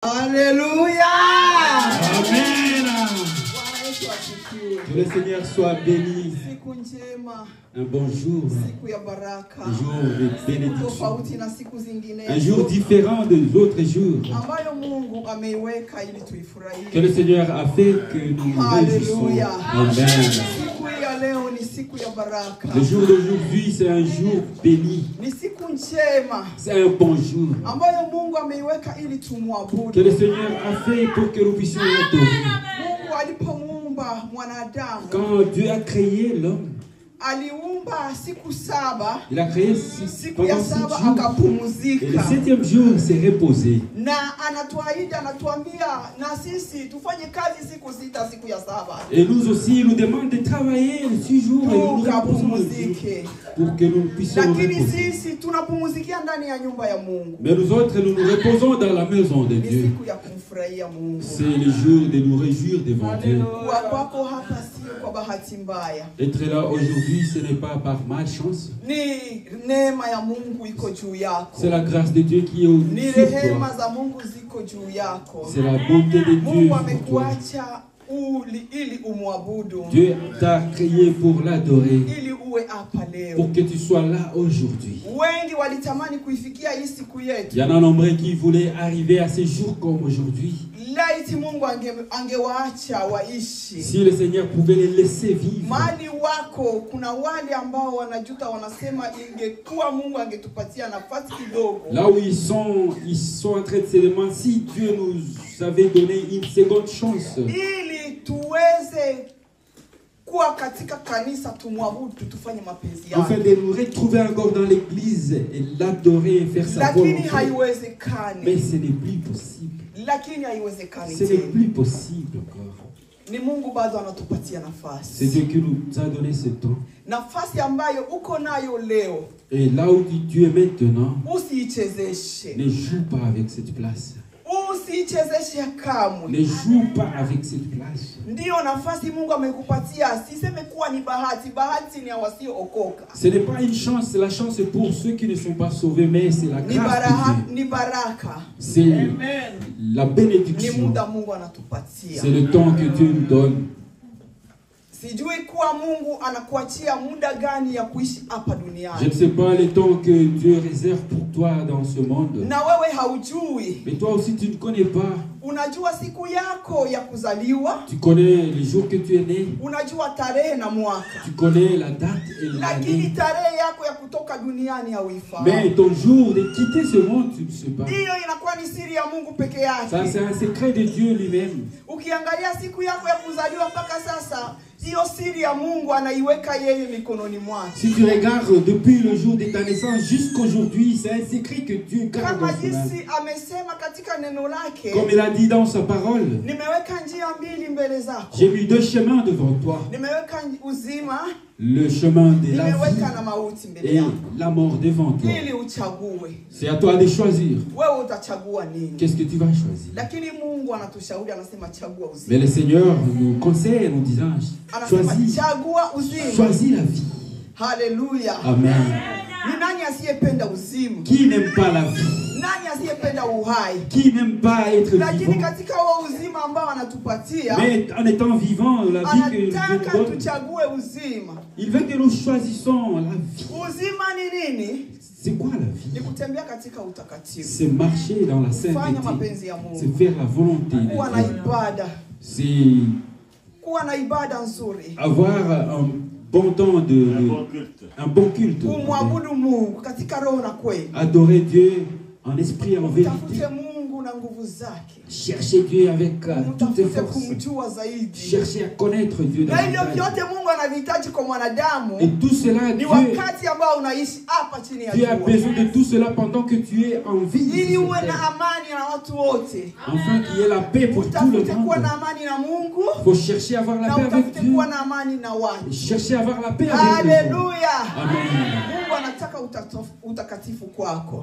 Alléluia. Amen. Que le Seigneur soit béni. Un bon jour. Un jour de bénédiction. Un jour différent des autres jours. Que le Seigneur a fait que nous nous réjouissons. Amen. Le jour d'aujourd'hui, c'est un jour béni. C'est un bon jour que le Seigneur a fait pour que nous puissions l'adorer. Quand Dieu a créé l'homme, il a créé pendant 7 jours. Et le 7e jour s'est reposé. Et nous aussi, il nous demande de travailler les 6 jours et nous reposons le jour pour que nous puissions nous reposer. Mais nous autres, nous nous reposons dans la maison de Dieu. C'est le jour de nous réjouir devant Dieu. Être là aujourd'hui, ce n'est pas par malchance. C'est la grâce de Dieu qui est au-dessus de toi. C'est la bonté de Dieu pour toi. Dieu t'a créé pour l'adorer, pour que tu sois là aujourd'hui. Il y en a nombreux qui voulaient arriver à ces jours comme aujourd'hui. Si le Seigneur pouvait les laisser vivre. Là où ils sont en train de se demander si Dieu nous avait donné une seconde chance. Afin de nous retrouver encore dans l'église et l'adorer et faire sa volonté. Mais ce n'est plus possible. Ce n'est plus possible encore. C'est Dieu qui nous a donné ce temps. Et là où tu es maintenant, ne joue pas avec cette place. Ne joue pas avec cette place. Ce n'est pas une chance, c'est la chance pour ceux qui ne sont pas sauvés, mais c'est la grâce de Dieu. C'est la bénédiction. C'est le temps que Dieu nous donne. Je ne sais pas le temps que Dieu réserve pour toi dans ce monde. Mais toi aussi tu ne connais pas. Tu connais les jours que tu es né. Tu connais la date et l'année. Mais ton jour de quitter ce monde, tu ne sais pas. Ça, c'est un secret de Dieu lui-même. Si tu regardes depuis le jour de ta naissance jusqu'aujourd'hui, c'est un secret que Dieu garde dans son âme. Comme il a dit dans sa parole, j'ai mis 2 chemins devant toi. Le chemin de la vie et la mort devant toi. C'est à toi de choisir. Qu'est-ce que tu vas choisir? Mais le Seigneur nous conseille en nous disant, choisis la vie. Alléluia. Amen. Qui n'aime pas la vie? Qui n'aime pas être vivant? Mais en étant vivant, la vie que Dieu nous donne, il veut que nous choisissons la vie. C'est quoi la vie? C'est marcher dans la sainteté. C'est faire la volonté de Dieu. C'est avoir un bon temps un bon culte. Adorer Dieu en esprit et en vérité. Chercher Dieu avec toutes tes forces. Chercher à connaître Dieu davantage. Et tout cela, Dieu a besoin de tout cela pendant que tu es en vie. Afin qu'il y ait la paix pour tout le monde. Il faut chercher à avoir la paix avec Dieu. Et chercher à avoir la paix avec Dieu. Amen.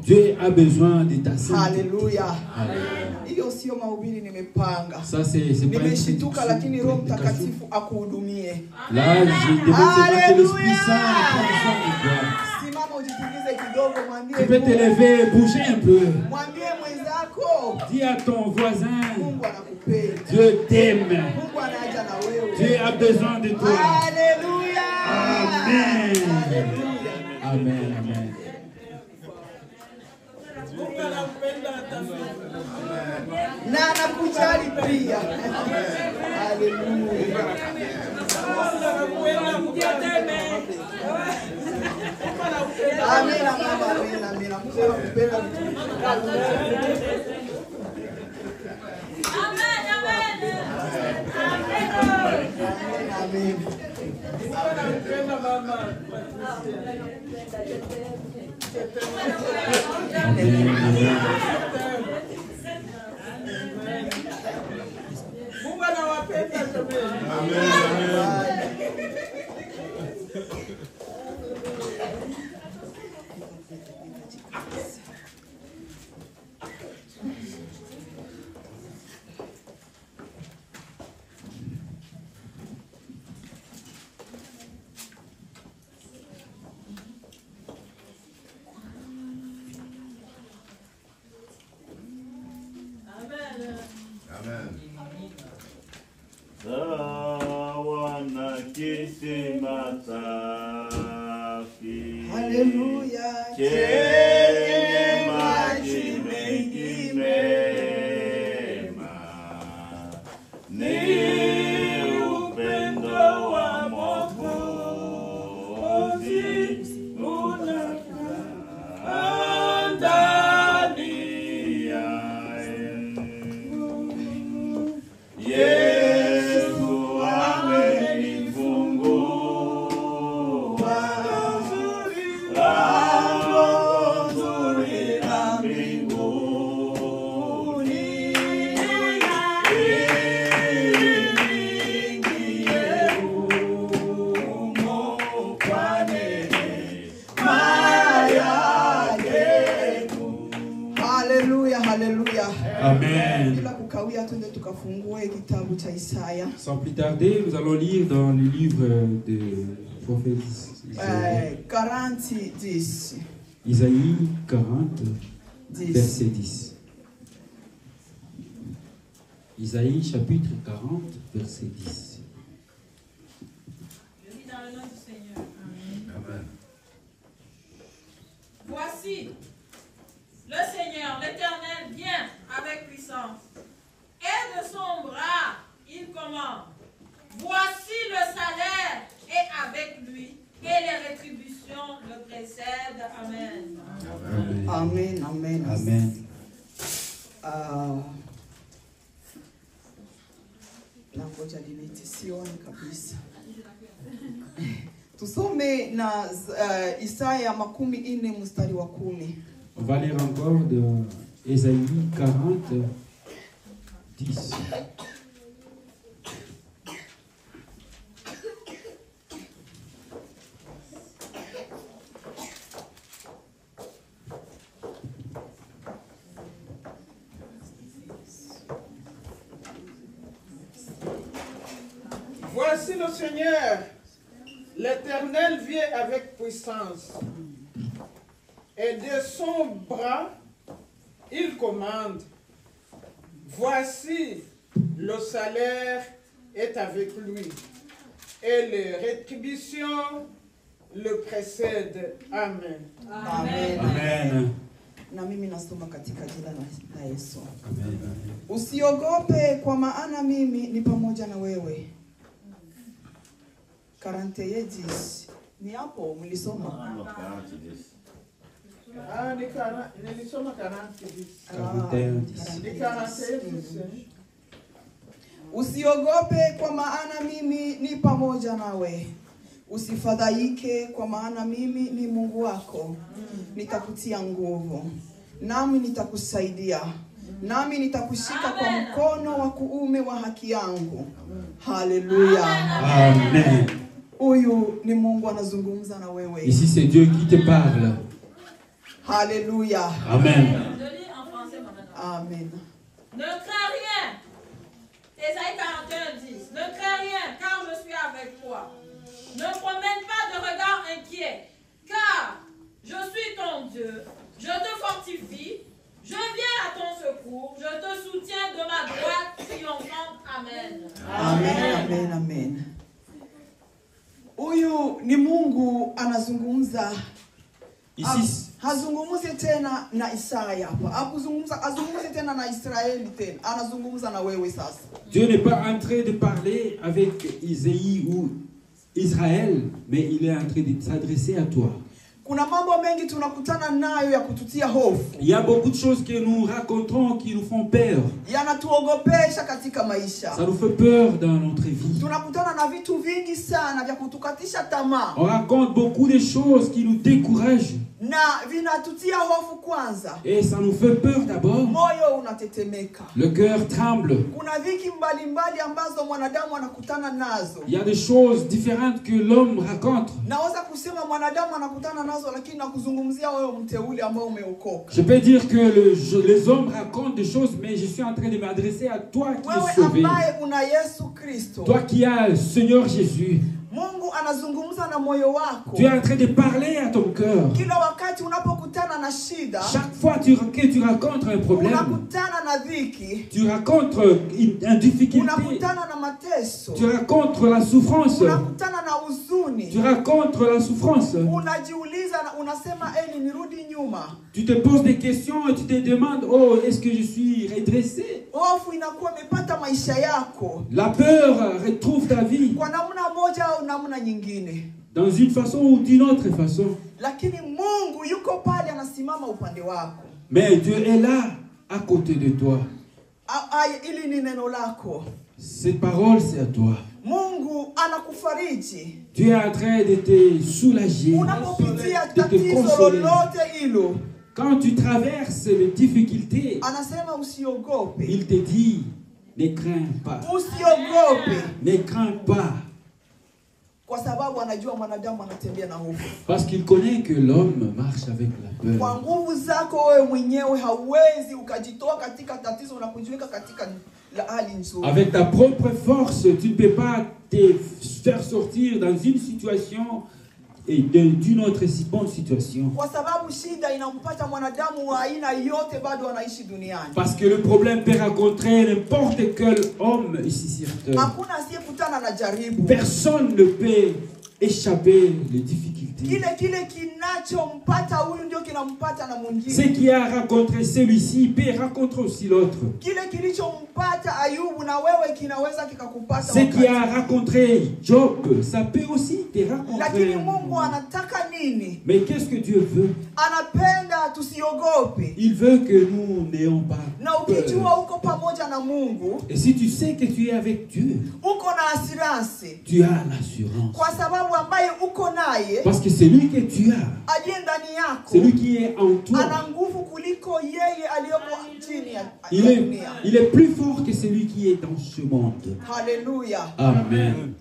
Dieu a besoin de ta sainteté. Alléluia. Ça c'est pas nimeshituka lakini Roho Mtakatifu akuhudumie. Là, je demande que l'Esprit Saint prenne soin de toi. Simama ujitingize kidogo, mwambie. Tu peux te lever, bouger un peu. Mwambie mwenzako. Dis à ton voisin, Dieu t'aime. Dieu a besoin de toi. Alléluia. Amen. Alléluia. Amen. Amen. Nana kujali pia. Haleluya. Amina baba, amina, amina. Mungu anakupenda. Amen, amen. Amen. Mungu anawapenda jamani. Amen. Sans plus tarder, nous allons lire dans le livre de prophète Isaïe 40, verset 10. Isaïe chapitre 40, verset 10. Je lis dans le nom du Seigneur. Amen. Voici, le Seigneur, l'Éternel, vient avec puissance. Et de son bras, il commande. Voici le salaire est avec lui et les rétributions le précèdent. Amen. Amen. Amen. Amen. Nangoja sioni kabisa. Tusome na Isaya 14 mstari wa 10. On va lire encore de Isaïe 40, 10. Voici le Seigneur, l'Éternel vient avec puissance, et de son bras, il commande. Voici, le salaire est avec lui, et les rétributions le précèdent. Amen. Amen. Amen. Na mimi nasoma katika jina la Yesu. Amen. Usiogope kwa maana mimi ni pamoja na wewe. 41:10. Ni hapo mlisoma? Nilisoma 40:10. Usiogope kwa maana mimi ni pamoja nawe. Usifadhaike kwa maana mimi ni Mungu wako. Nitakutia nguvu. Nami nitakusaidia. Nami nitakushika kwa mkono wa kuume wa haki yangu. Haleluya. Amen. Huyu ni Mungu anazungumza na wewe. Ici c'est Dieu qui te parle. Haleluya. Amen. Je lis en français maintenant. Amen. Ne crains rien. Ésaïe 41:10. Ne crains rien, car je suis avec toi. Ne promène pas de regard inquiet, car je suis ton Dieu. Je te fortifie, Je viens à ton secours, je te soutiens de ma droite triomphante. Amen. Amen, amen, amen. Huyu ni Mungu anazungumza. Ici, hazungumzi tena na Isaya hapa. Azungumzi tena na Israeli tena. Anazungumza na wewe sasa. Dieu n'est pas en train de parler avec Isaïe ou Israël, mais il est en train de s'adresser à toi. Kuna mambo mengi tunakutana nayo ya kututia hofu. Il y a beaucoup de choses que nous racontons qui nous font peur. Yanatuogopesha katika maisha. Ça nous fait peur dans notre vie. Tunakutana na vitu vingi sana vya kutukatisha tamaa. On raconte beaucoup de choses qui nous découragent. Na vinatutia hofu kwanza. Et ça nous fait peur d'abord. Moyo unatetemeka. Le cœur tremble. Kuna dhiki mbalimbali ambazo mwanadamu anakutana nazo. Il y a des choses différentes que l'homme raconte. Naweza kusema mwanadamu anakutana nazo, lakini nakuzungumzia wewe mteule ambao umeokoka. Je peux dire que les hommes racontent des choses, mais je suis en train de m'adresser à toi qui es sauvé. Wewe ambaye una Yesu Kristo. Toi qui as le Seigneur Jésus. Mungu anazungumza na moyo wako. Tu es en train de parler à ton cœur. Kila wakati unapokutana na shida, chaque fois que tu racontes un problème, unakutana na dhiki, tu racontes une difficulté, unakutana na mateso, tu racontes la souffrance, unakutana na huzuni, tu racontes la souffrance, unajiuliza na unasema nirudi nyuma. Tu te poses des questions et tu te demandes, oh, est-ce que je suis redressé? Hofu inakuwa imepata maisha yako. La peur retrouve ta vie. Kwa namna moja au namna nyingine. Dans une façon ou d'une autre façon. Lakini Mungu yuko pale anasimama upande wako. Mais Dieu est là à côté de toi. Ili ni neno lako. Cette parole c'est à toi. Mungu anakufariji. Dieu est en train de te soulager, unapopitia de te consoler. Lolote hilo. Quand tu traverses les difficultés, anasema usiogope. Il te dit, ne crains pas. Usiogope. Ne crains pas. Kwa sababu anajua mwanadamu anatembea na hofu. Parce qu'il connaît que l'homme marche avec la peur. Kwa nguvu zako wewe mwenyewe hauwezi ukajitoa katika tatizo na kujiweka katika hali nzuri. Avec ta propre force, tu ne peux pas te faire sortir dans une situation et d'une autre bonne situation. Kwa sababu shida inampata mwanadamu wa aina yote bado anaishi duniani. Parce que le problème peut rencontrer n'importe quel homme ici sur terre. Hakuna asiyekutana na jaribu. Personne ne peut échapper les difficultés. Kile kinachompata huyu ndio kinampata na mwingine. Ce qui a rencontré celui-ci peut rencontrer aussi l'autre. Kile kilichompata Ayubu na wewe kinaweza kikakupata. Ce qui a rencontré Job, ça peut aussi te rencontrer. Lakini Mungu anataka nini? Mais qu'est-ce que Dieu veut? Anapenda tusiogope. Il veut que nous n'ayons pas na ukijua uko pamoja na Mungu. Et si tu sais que tu es avec Dieu, uko na assurance. Tu as l'assurance. Kwa sababu ambaye uko naye, parce que celui que tu as, aliye ndani yako, celui qui est en toi, ana nguvu kuliko yeye aliyoko chini ya dunia. Il est plus fort que celui qui est dans ce monde. Alléluia. Amen.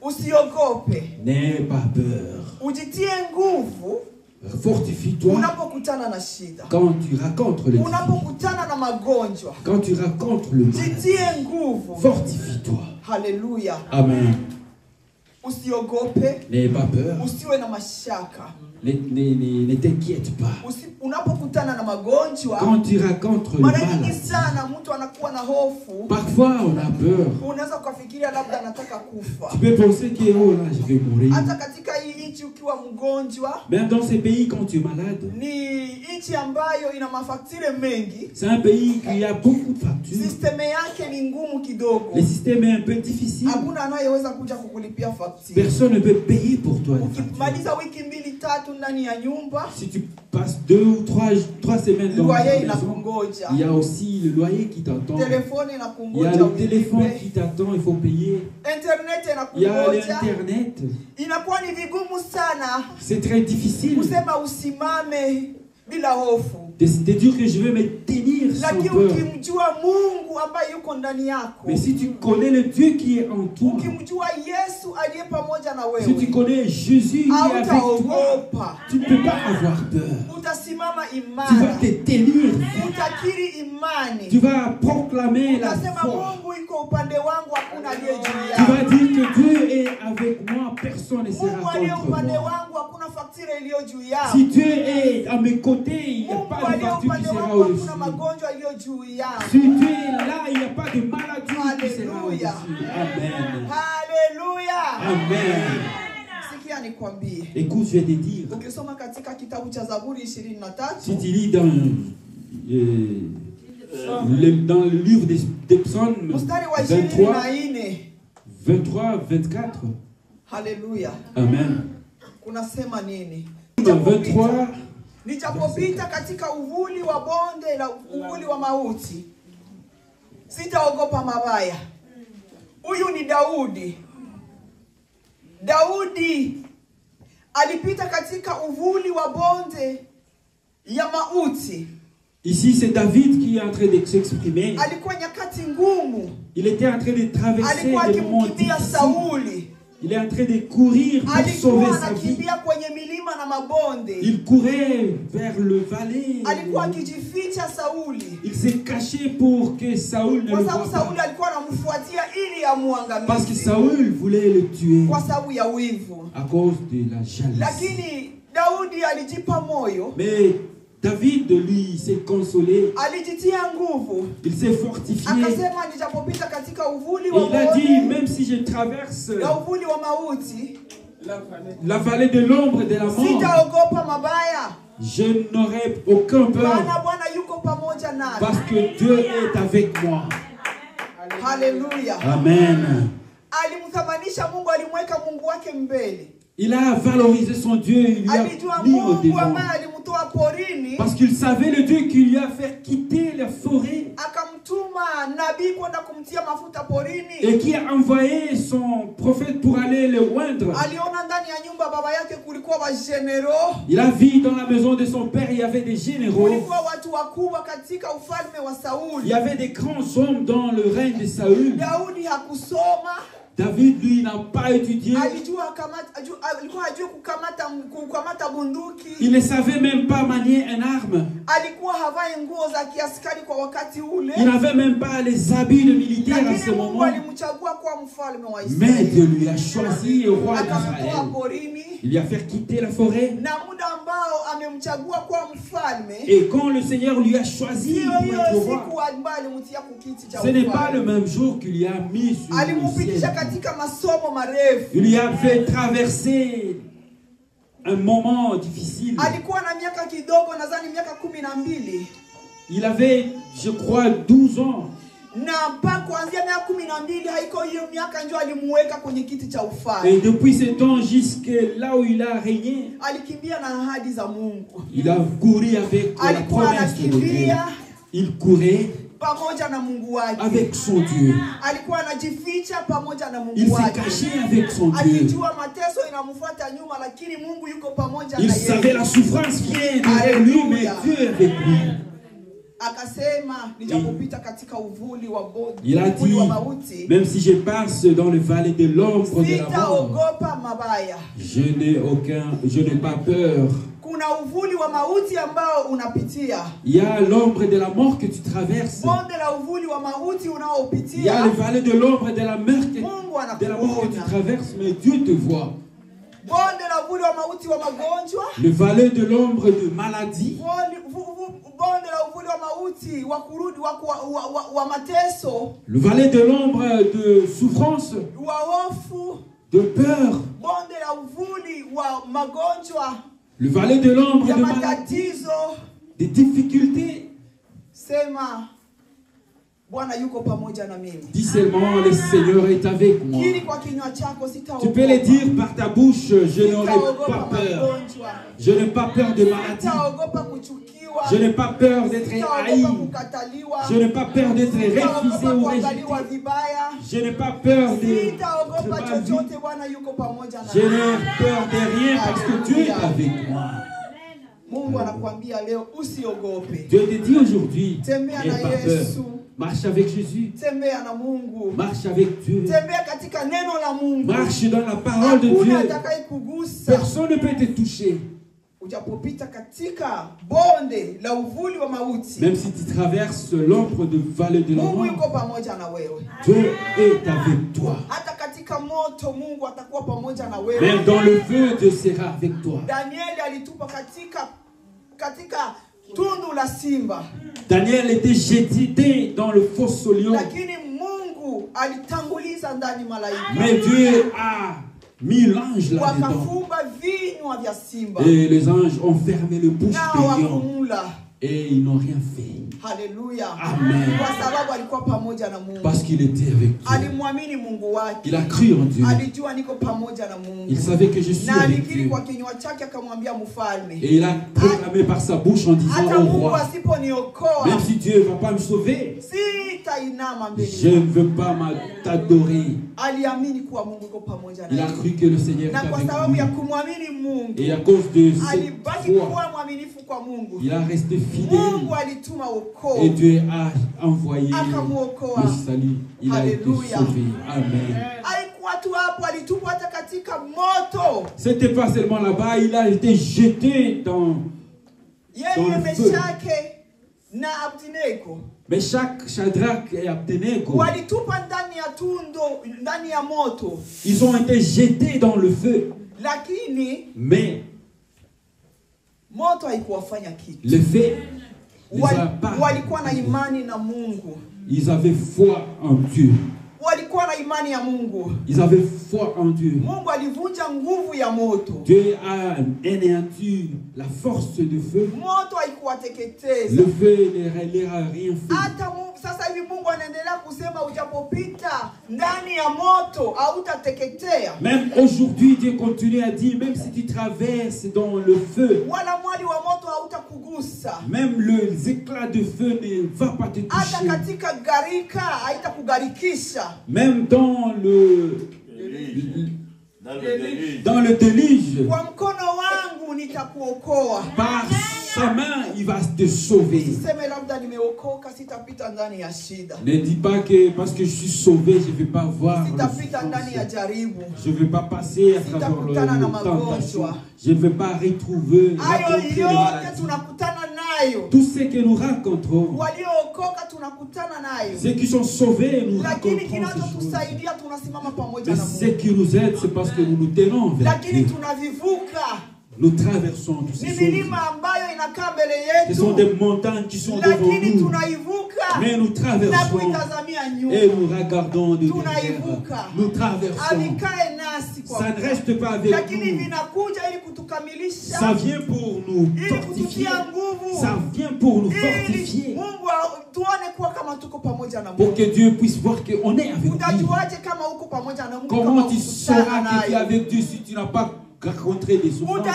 Usiogope. N'aie pas peur. Ujitie nguvu. Fortifie-toi. Unapokutana na shida. Quand tu racontes les unapokutana na magonjwa. Quand tu racontes le mal. Jitie nguvu. Fortifie-toi. Alléluia. Amen. Usiogope. N'aie pas peur. Usiwe na mashaka. Ne t'inquiète pas. Unapokutana na magonjwa, quand tu racontes le mal, sana mtu anakuwa na hofu. Parfois on a peur. Unaweza kufikiria labda anataka kufa. Tu peux penser que oh là je vais mourir. Hata katika hii nchi ukiwa mgonjwa, même dans ces pays quand tu es malade, ni nchi ambayo ina mafaktire mengi. C'est un pays qui a beaucoup de factures. System yake ni ngumu kidogo. Le système est un peu difficile. Hakuna anayeweza kuja kukulipia facture. Personne ne peut payer pour toi. Ukimaliza wiki 2-3 ndani ya nyumba, si tu passes 2 ou 3 semaines dans la maison, il y a aussi le loyer qui t'attend. Il y a le téléphone qui t'attend, il faut payer. Il y a l'internet. C'est très difficile. De dire que je vais me tenir sans peur. Mais si tu connais le Dieu qui est en toi, si tu connais Jésus qui est avec toi, tu ne peux pas avoir peur. Tu vas te tenir. Tu vas proclamer la foi. Tu vas dire que Dieu est avec moi, personne ne sera contre moi. Si Dieu est à mes côtés, il n'y a pas de facture qui sera au-dessus. Si Dieu est là, il n'y a pas de maladie qui sera au-dessus. Amen. Alléluia. Amen. Écoute, je vais te dire. Si tu lis dans le livre des psaumes 23, 24. Alléluia. Amen. 23. Nijapopita katika uvuli wa bonde la uvuli wa mauti, sitaogopa mabaya. Huyu ni Daudi. Daudi alipita katika uvuli wa bonde ya mauti. Ici, c'est David qui est en train de s'exprimer. Alikuwa nyakati ngumu. Il était en train de traverser des moments difficiles. Il est en train de courir pour sauver sa vie. Il courait vers le vallée. Il s'est caché pour que Saoul ne le voie pas. Parce que Saoul voulait le tuer à cause de la jalousie. Mais David, lui, s'est consolé. Il s'est fortifié. Et il a dit, même si je traverse la vallée de l'ombre de la mort, je n'aurai aucun peur. Parce que Dieu est avec moi. Alléluia. Amen. Il a valorisé son Dieu, il lui a mis au devant. Parce qu'il savait le Dieu qui lui a fait quitter la forêt. Et qui a envoyé son prophète pour aller le oindre. Il a vu dans la maison de son père, il y avait des généraux. Il y avait des grands hommes dans le règne de Saül. David, lui, n'a pas étudié. Il ne savait même pas manier une arme. Il n'avait même pas les habits de militaire à ce moment. Mais Dieu lui a choisi au roi d'Israël. Il lui a fait quitter la forêt. Et quand le Seigneur lui a choisi pour être roi, ce n'est pas le même jour qu'il lui a mis sur le ciel. Il lui a fait traverser un moment difficile. Il avait, je crois, 12 ans. Et depuis ce temps jusqu'à là où il a régné, il a couru avec la promesse de Dieu. Il courait avec son Dieu. Il s'est caché avec son Dieu. Il savait la souffrance qui est derrière lui, mais Dieu est avec lui. Il a dit, même si je passe dans le vallée de l'ombre de la mort, je n'ai pas peur. Il y a l'ombre de la mort que tu traverses. Il y a le vallée de l'ombre de la mort que tu traverses, mais Dieu te voit. Le vallée de l'ombre de maladie. Le vallée de l'ombre de souffrance, de peur. Le vallée de l'ombre de maladie, des difficultés. Dis seulement, le Seigneur est avec moi. Tu peux le dire par ta bouche, je n'aurai pas peur. Je n'ai pas peur de maladie. Je n'ai pas peur d'être haï. Je n'ai pas peur d'être refusé ou rejeté. Je n'ai pas peur de... Je n'ai peur de rien parce que Dieu est avec moi. Dieu te dit aujourd'hui, n'aie pas peur. Marche avec Jésus. Marche avec Dieu. Marche dans la parole de Dieu. Personne ne peut te toucher. Même si tu traverses l'ombre de vallée de la mort, Dieu est avec toi. Même dans le feu, Dieu sera avec toi. Daniel était jeté dans le fosse au lion. Mais Dieu a mis l'ange là-dedans. Et les anges ont fermé le bouche du lion. Et ils n'ont rien fait. Alléluia. Amen. Parce qu'il était avec Dieu. Il a cru en Dieu. Il savait que je suis avec Dieu. Et il a proclamé par sa bouche en disant au roi, même si Dieu ne va pas me sauver, je ne veux pas t'adorer. Il a cru que le Seigneur était avec lui. Et à cause de cette foi, il a resté fidèle. Et Dieu a envoyé le salut. Il a été sauvé. Amen. C'était pas seulement là-bas, il a été jeté dans le feu. Mais Shadrach et Abednego, ils ont été jetés dans le feu. Mais le feu les a pas. Ils avaient foi en Dieu. Ils avaient foi en Dieu. Dieu a anéanti la force du feu. Le feu ne leur a rien fait. Même aujourd'hui, Dieu continue à dire, même si tu traverses dans le feu, même les éclats de feu ne vont pas te toucher. Même dans le déluge, par sa main, il va te sauver. Ne dis pas que parce que je suis sauvé, je ne vais pas voir. Je ne vais pas passer à travers le tentation. Je ne vais pas rencontrer les maladies. Tout ce que nous rencontrons, ceux qui sont sauvés, nous rencontrons ces choses. Mais ce qui nous aide, c'est parce que nous nous tenons vers Dieu. Nous traversons toutes ces choses. Ce sont des montagnes qui sont devant nous. Mais nous traversons et nous regardons de derrière. Nous traversons. Ça ne reste pas avec nous. Ça vient pour nous fortifier. Ça vient pour nous fortifier. Pour que Dieu puisse voir qu'on est avec lui. Comment tu sauras que tu es avec Dieu si tu n'as pas rencontré des souffrances?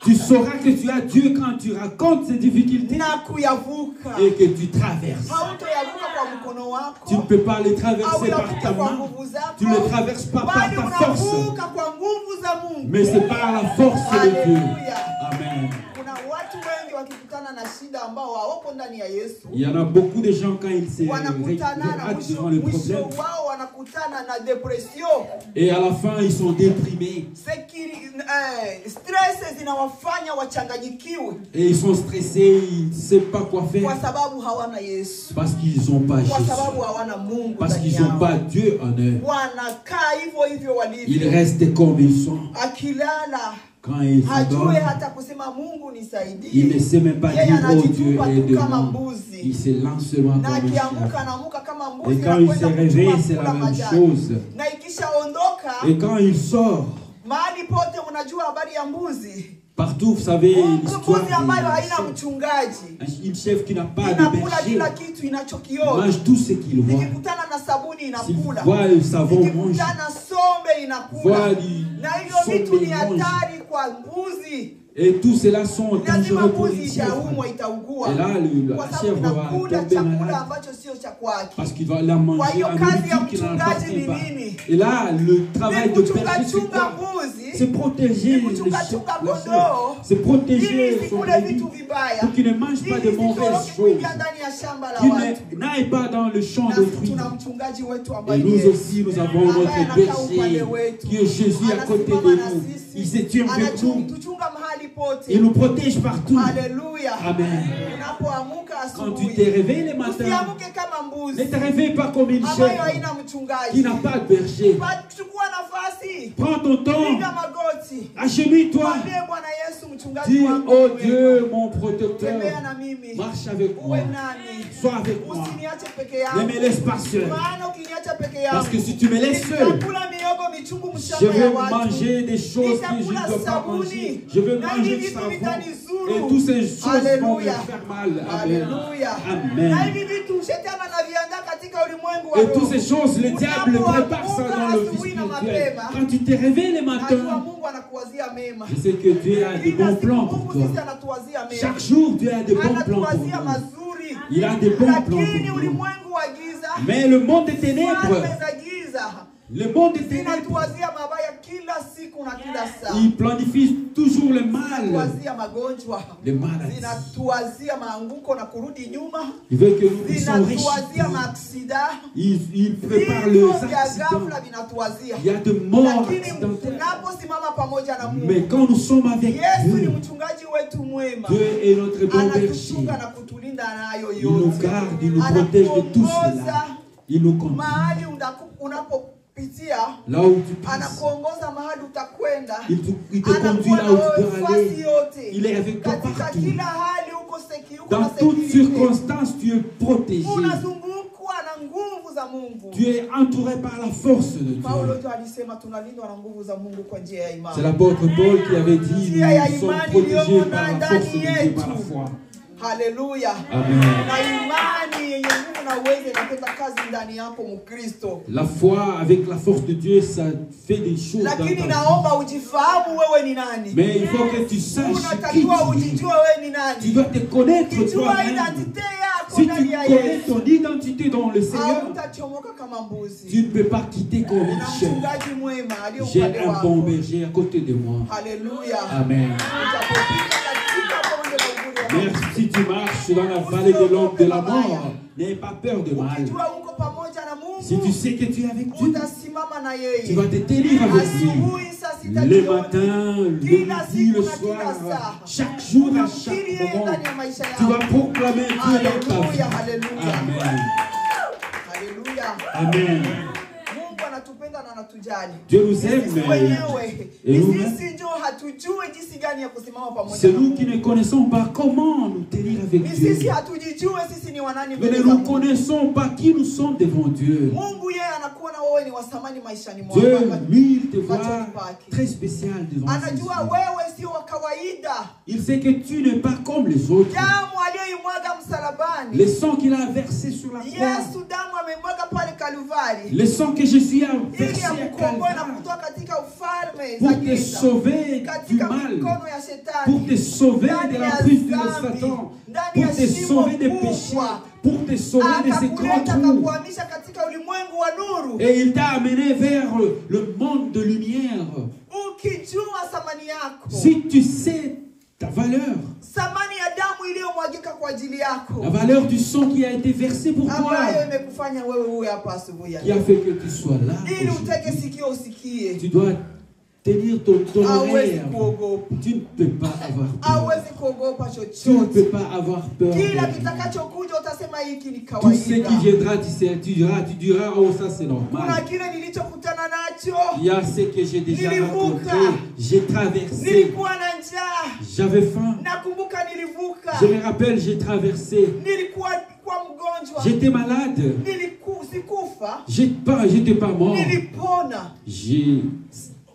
Tu sauras que tu as Dieu quand tu racontes ces difficultés et que tu traverses. Tu ne peux pas les traverser par ta main. Tu ne les traverses pas par ta force. Mais c'est par la force de Dieu. Amen. Il y en a beaucoup de gens quand ils se réactent devant le problème. Et à la fin, ils sont déprimés. Et ils sont stressés, ils ne savent pas quoi faire. Parce qu'ils n'ont pas Jésus. Parce qu'ils n'ont pas Dieu en eux. Ils restent comme ils sont. Quand il s'endort, il ne sait même pas dire oh Dieu aide-moi. Il se lance seulement comme un chien. Et quand il se réveille, c'est la même chose. Et quand il sort, partout, vous savez, l'histoire une chef qui n'a pas de berger mange tout ce qu'il voit. S'il voit le savon, mange. Voit du sombre, mange. Et tout cela sont dangereux pour lui. Et là, la chèvre va tomber malade. Parce qu'il va la manger à nourriture qui n'en appartient pas. Et là, le travail de berger, c'est quoi? C'est protéger les chèvres. C'est protéger son brebis pour qu'il ne mange pas de mauvaises choses. Qu'il n'aille pas dans le champ d'autrui. Et nous aussi, nous avons notre berger qui est Jésus à côté de nous. Il se tient avec nous. Il nous protège partout. Alléluia. Amen. Quand tu te réveilles le matin, ne te réveille pas comme une chèvre qui n'a pas de berger. Prends ton temps. Agenouille-toi. Dis, oh Dieu, mon protecteur, marche avec moi. Sois avec moi. Ne me laisse pas seul. Parce que si tu me laisses seul, je vais manger des choses que je ne dois pas manger. Je vais manger du savon. Et toutes ces choses vont me faire mal. Amen. Amen. Et toutes ces choses, le diable prépare ça dans le vie spirituel. Quand tu te réveilles le matin, je sais que Dieu a de bons plans pour toi. Chaque jour, Dieu a de bons plans pour toi. Il a de bons plans pour toi. Mais le monde des ténèbres, le monde des ténèbres, il planifie toujours le mal. Le mal. Il veut que nous puissions riches. Il prépare les accidents. Il y a de morts accidentelles. Mais quand nous sommes avec Dieu, Dieu est notre bon berger. Il nous garde, il nous protège de tout cela. Il nous conduit. Là où tu passes, il te conduit là où tu dois aller. Il est avec toi partout. Dans toutes circonstances, tu es protégé. Tu es entouré par la force de Dieu. C'est l'apôtre Paul qui avait dit, nous sommes protégés par la force de Dieu, par la foi. Hallelujah. Amen. La foi avec la force de Dieu, ça fait des choses dans ta vie. Mais il faut que tu saches qui tu es. Tu dois te connaître toi-même. Si tu connais ton identité dans le Seigneur, tu ne peux pas quitter comme une chèvre. J'ai un bon berger à côté de moi. Alléluia. Amen. Même si tu marches dans la vallée de l'ombre de la mort, n'aie pas peur de mal. Si tu sais que tu es avec Dieu, tu vas te tenir avec lui. Le matin, le midi, le soir, chaque jour, à chaque moment, tu vas proclamer Dieu dans ta vie. Amen. Amen. Dieu nous aime et nous-mêmes. C'est nous qui ne connaissons pas comment nous tenir avec Dieu. Mais nous ne connaissons pas qui nous sommes devant Dieu. Dieu, lui, il te voit très spécial devant lui. Il sait que tu n'es pas comme les autres. Le sang qu'il a versé sur la croix, le sang que Jésus a versé à Calvaire, pour te sauver du mal, pour te sauver de la prise de Satan, pour te sauver des péchés, pour te sauver de ces grands trous. Et il t'a amené vers le monde de lumière. Si tu sais ta valeur, la valeur du sang qui a été versé pour toi, qui a fait que tu sois là, tu dois tenir ton oreille. Tu ne peux pas avoir peur. Tu ne peux pas avoir peur. Tout ce qui viendra, tu diras, oh ça c'est normal. Il y a ce que j'ai déjà rencontré. J'ai traversé. J'avais faim. Je me rappelle, j'ai traversé. J'étais malade. J'étais pas mort. J'ai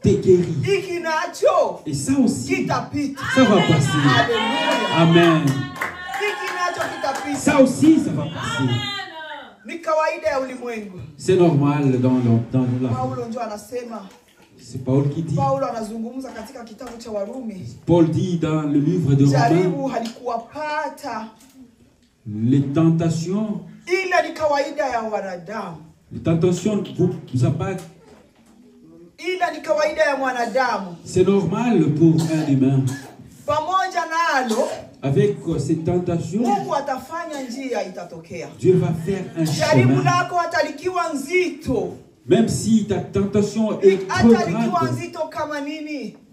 été guéri. Et ça aussi, ça va passer. Amen. Ça aussi, ça va passer. C'est normal dans la... C'est Paul qui dit. Paul dit dans le livre de Romains, les tentations vous abattent. C'est normal pour un humain. Avec ces tentations, Dieu va faire un chemin. Même si ta tentation est trop grande,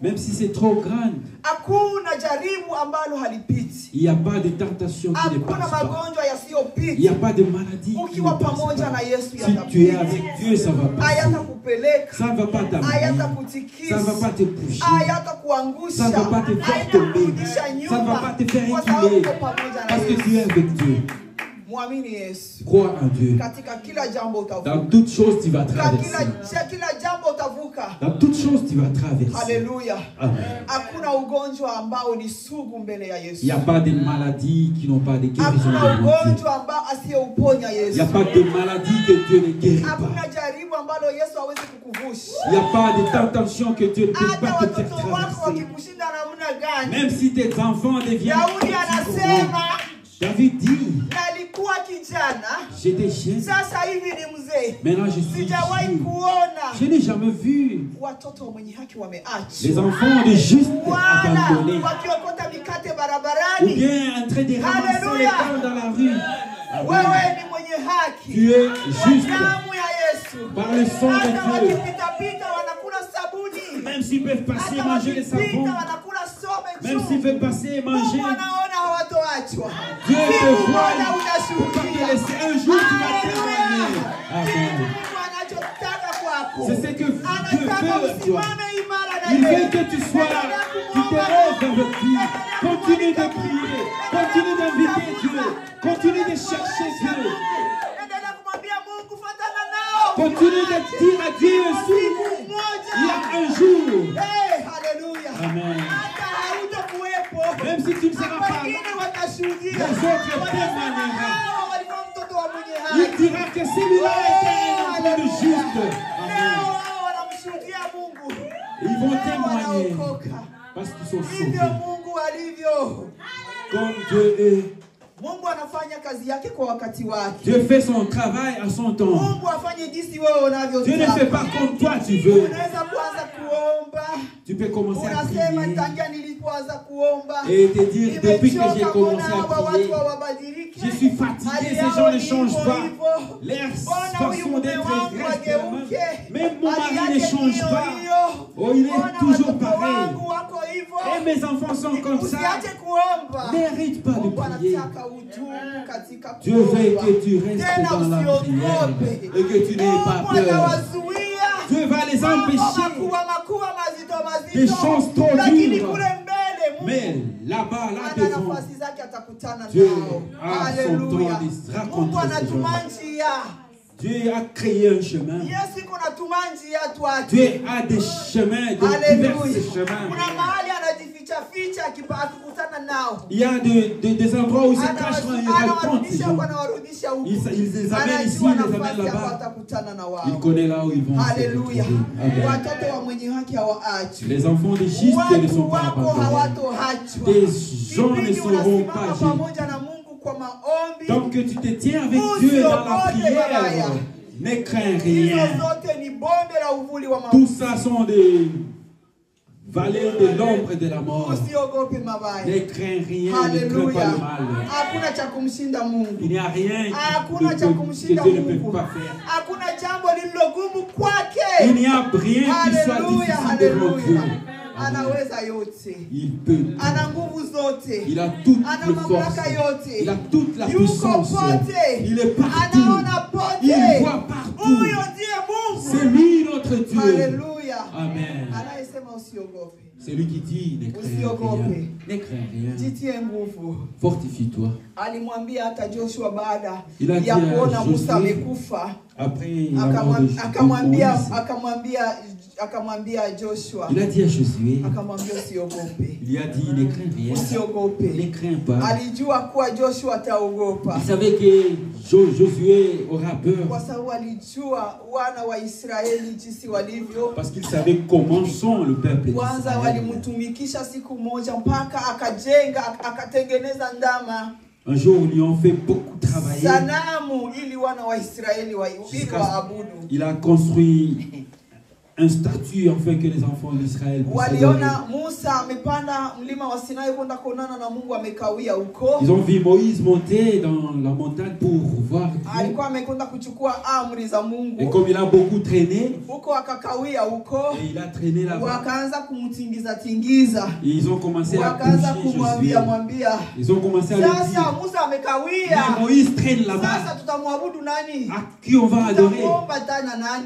même si c'est trop grande, il n'y a pas de tentation qui ne passe pas. Il n'y a pas de maladie qui ne passe pas. Si tu es avec Dieu, ça va passer. Ça ne va pas t'amener. Ça ne va pas te bouger. Ça ne va pas te faire tomber. Ça ne va pas te faire éculer. Parce que tu es avec Dieu. Crois en Dieu. Dans toutes choses, tu vas traverser. Dans toutes choses, tu vas traverser. Alléluia. Il n'y a pas de maladies qui n'ont pas de guérison. Il n'y a pas de maladies que Dieu ne guérit pas. Il n'y a pas de tentation que Dieu ne peut pas te faire traverser. Même si tes enfants deviennent David dit, j'étais jeune, maintenant je suis vieux. Je n'ai jamais vu les enfants de juste abandonnés ou bien en train de ramasser les pains dans la rue. Tu es juste par le sang de Dieu. Même s'ils peuvent passer et manger les savons, même s'ils peuvent passer et manger, Dieu te voit, pour pas te laisser. Un jour tu vas témoigner. Amen. C'est ce que Dieu veut de toi. Il veut que tu sois, tu te lèves avec lui. Continue de prier, continue d'inviter Dieu, continue de chercher Dieu. Continue de dire à Dieu aussi, il y a un jour. Amen. Même si tu ne seras pas là, les autres témoigneront. Il dira que celui-là était un homme de juste. Amen. Ils vont témoigner parce qu'ils sont sauvés. Comme Dieu est. Dieu fait son travail à son temps. Dieu ne fait pas comme toi tu veux. Tu peux commencer à prier et te dire, depuis que j'ai commencé à prier, je suis fatigué, ces gens ne changent pas. Leur façon d'être reste. Même mon mari ne change pas. Oh, il est toujours pareil. Et mes enfants sont comme ça. N'hérite pas de prier. Dieu veut que tu restes dans la prière et que tu n'aies pas peur. Dieu va les empêcher des choses trop dures. Mais là-bas, là devant, Dieu a son temps de raconter ces gens. Dieu a créé un chemin. Dieu a des chemins, de divers chemins. Il y a des endroits où ils se cachent quand ils racontent ces gens. Ils les amènent ici, ils les amènent là-bas. Ils connaissent là où ils vont. Alléluia. Les enfants des justes ne sont pas abandonnés. Des gens ne seront pas gênés. Donc que tu te tiens avec Dieu dans la prière, ne crains rien. Tout ça sont des vallées de l'ombre et de la mort. Ne crains rien, ne crains pas le mal. Il n'y a rien que Dieu ne peut pas faire. Il n'y a rien qui soit difficile devant Dieu. Il peut. Il a toute la force. Il a toute la puissance. Il est partout. Il voit partout. C'est lui notre Dieu. Amen. C'est lui qui dit ne crains rien. Ne crains rien. Fortifie-toi. Il a dit à Josué, après il a dit à Josué, il a dit ne crains rien, ne crains pas. Il savait que Josué aura peur parce qu'il savait comment sont le peuple d'Israël. Un jour, ils lui ont fait beaucoup travailler. Il a construit un statut afin que les enfants d'Israël puissent adorer. Ils ont vu Moïse monter dans la montagne pour voir Et comme il a beaucoup traîné, et il a traîné là-bas, ils ont commencé à toucher Josué. Ils ont commencé à lui dire, Moïse traîne là-bas. À qui on va adorer?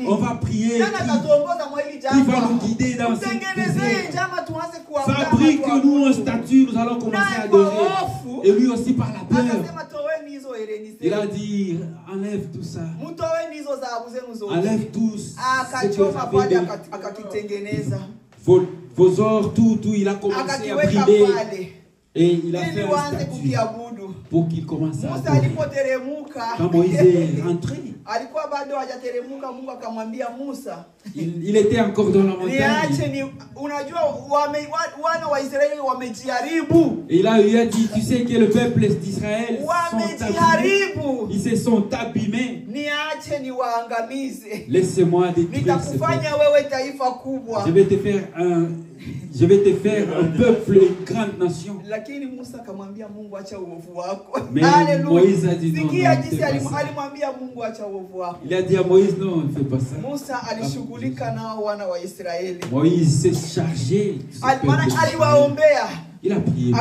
On va prier. Qui va nous guider dans cette désert? Fabrique-nous une statue, nous allons commencer à adorer. Et lui aussi par la peur, il a dit, enlève tout ça. Enlève tout ce que vous avez de vos ors, tout, il a commencé à briller. Et il a fait un statut pour qu'il commence à adorer. Quand Moïse est rentré, il était encore dans la montagne. Et il a dit, tu sais que le peuple d'Israël ils se sont abîmés. Laissez-moi détruire ce peuple. Je vais te faire un peuple, une grande nation. Mais Moïse a dit non, il a dit à Moïse, non, ne fais pas ça. Moïse s'est chargé. Il a prié.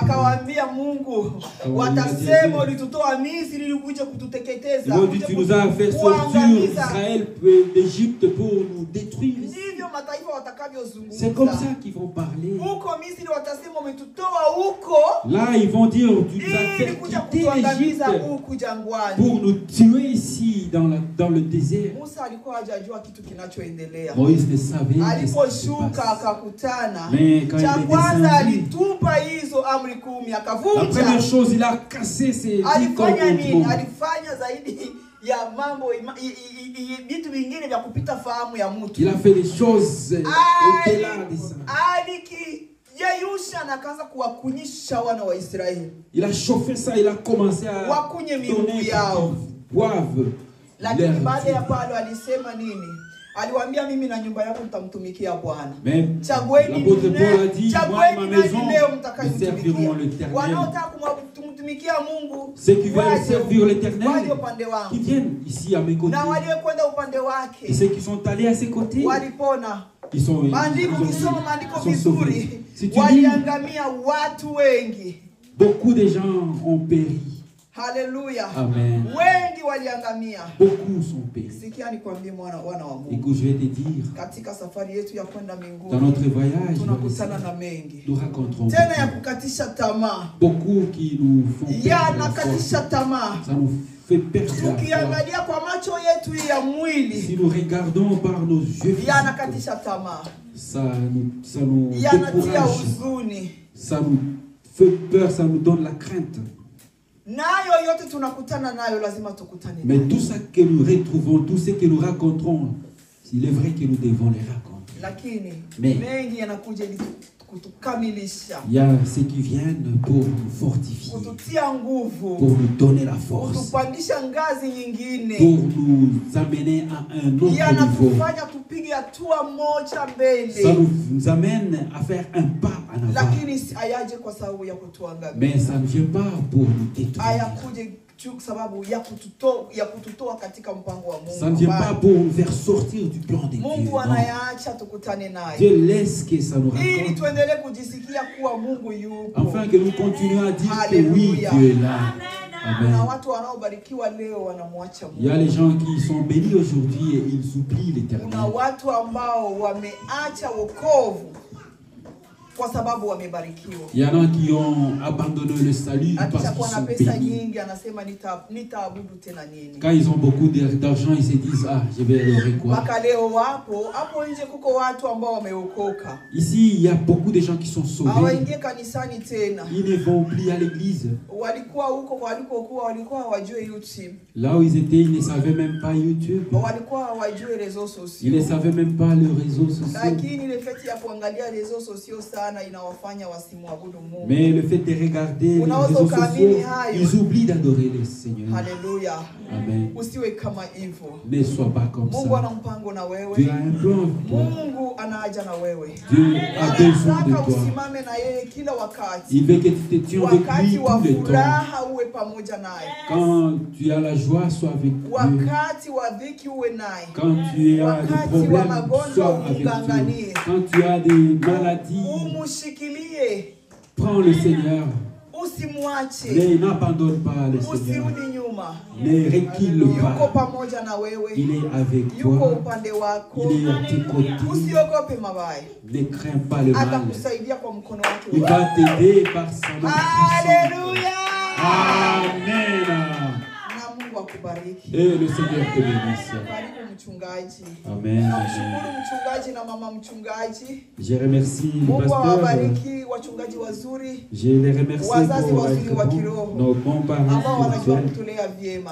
Ils ont dit, tu nous as fait sortir d'Israël, d'Égypte pour nous détruire. C'est comme ça qu'ils vont parler. Là, ils vont dire, tu nous as fait quitter l'Égypte pour nous tuer ici dans le désert. Moïse ne savait que ça se passe. Mais quand il est descendu, la première chose, il a cassé ses 10 commandements. Il a fait des choses au-delà de ça. Il a chauffé ça, il a commencé à donner poivre. Aliwaambia mimi na nyumba yako mtamtumikia Bwana. Chagueni ma maison, nous servirons l'Éternel. Wanaotaka kumtumikia Mungu, ceux qui veulent servir l'Éternel, qui viennent ici à mes côtés. Na waliokwenda upande wake, et ceux qui sont allés à ses côtés, walipona. Ils sont sauvés. Waliangamia watu wengi. Beaucoup de gens ont péri. Alléluia. Amen. Wengi waliangamia. Beaucoup sont péris. Sikia nikwambie wana wa Mungu. Écoute, je vais te dire, katika safari yetu ya kwenda mbinguni, dans notre voyage, tunakutana na mengi. Nous rencontrons tena ya kukatisha tamaa. Beaucoup qui nous font perdre la nakatisha tamaa. Ça nous fait perdre la Tukiangalia kwa macho yetu ya mwili, si nous regardons par nos yeux, nakatisha tamaa. Ça nous décourage. Ça nous fait peur, ça nous donne la crainte. Mais tout ça que nous retrouvons, tout ce que nous raconterons, il est vrai que nous devons les raconter. Mais il y a ceux qui viennent pour nous fortifier, pour nous donner la force, pour nous amener à un autre niveau. Ça nous amène à faire un pas en avant. Mais ça ne vient pas pour nous détruire. Ça ne vient pas pour nous faire sortir du plan de Dieu. Dieu laisse que ça nous raconte, afin que nous continuions à dire que oui, Dieu est là. Amen. Il y a les gens qui sont bénis aujourd'hui et ils oublient l'Éternel. Il y en a qui ont abandonné le salut parce qu'ils sont bénis. Quand ils ont beaucoup d'argent, ils se disent, ah, je vais adorer quoi. Ici, il y a beaucoup de gens qui sont sauvés. Ils ne vont plus à l'église. Là où ils étaient, ils ne savaient même pas YouTube. Ils ne savaient même pas les réseaux sociaux. Mais le fait de regarder les réseaux sociaux, ils oublient d'adorer le Seigneur. Alléluia. Amen. Ne sois pas comme ça. Dieu a un plan pour toi. Dieu a besoin de toi. Il veut que tu te tiennes avec lui tout le temps. Quand tu as la joie, sois avec Dieu. Quand tu as des problèmes, sois avec Dieu. Quand tu as des maladies, prends le Seigneur. N'abandonne pas le Seigneur. Ne recule pas. Il est avec toi. Il est à tes côtés. Ne crains pas le mal. Il va t'aider par sa main puissante. Amen. Et le Seigneur te bénisse. Amen. Je remercie le pasteur. Je les remercie pour être nos bons parents spirituels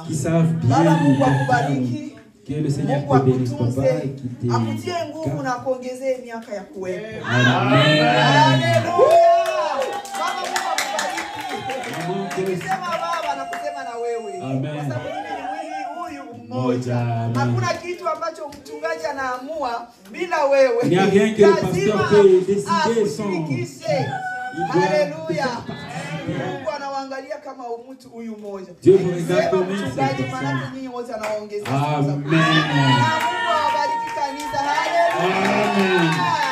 qui savent bien nous garder. Que le Seigneur te bénisse, papa, et qui te garde. Amen. Amen. Hakuna kitu ambacho mchungaji anaamua bila wewe. Il n'y a rien que le pasteur peut décider sans. Alléluia. Mungu anawaangalia kama mtu huyu mmoja. Dieu vous regarde comme une mchungaji, maana nyinyi wote anawaongezea. Amen. Mungu awabariki kanisa. Haleluya. Amen.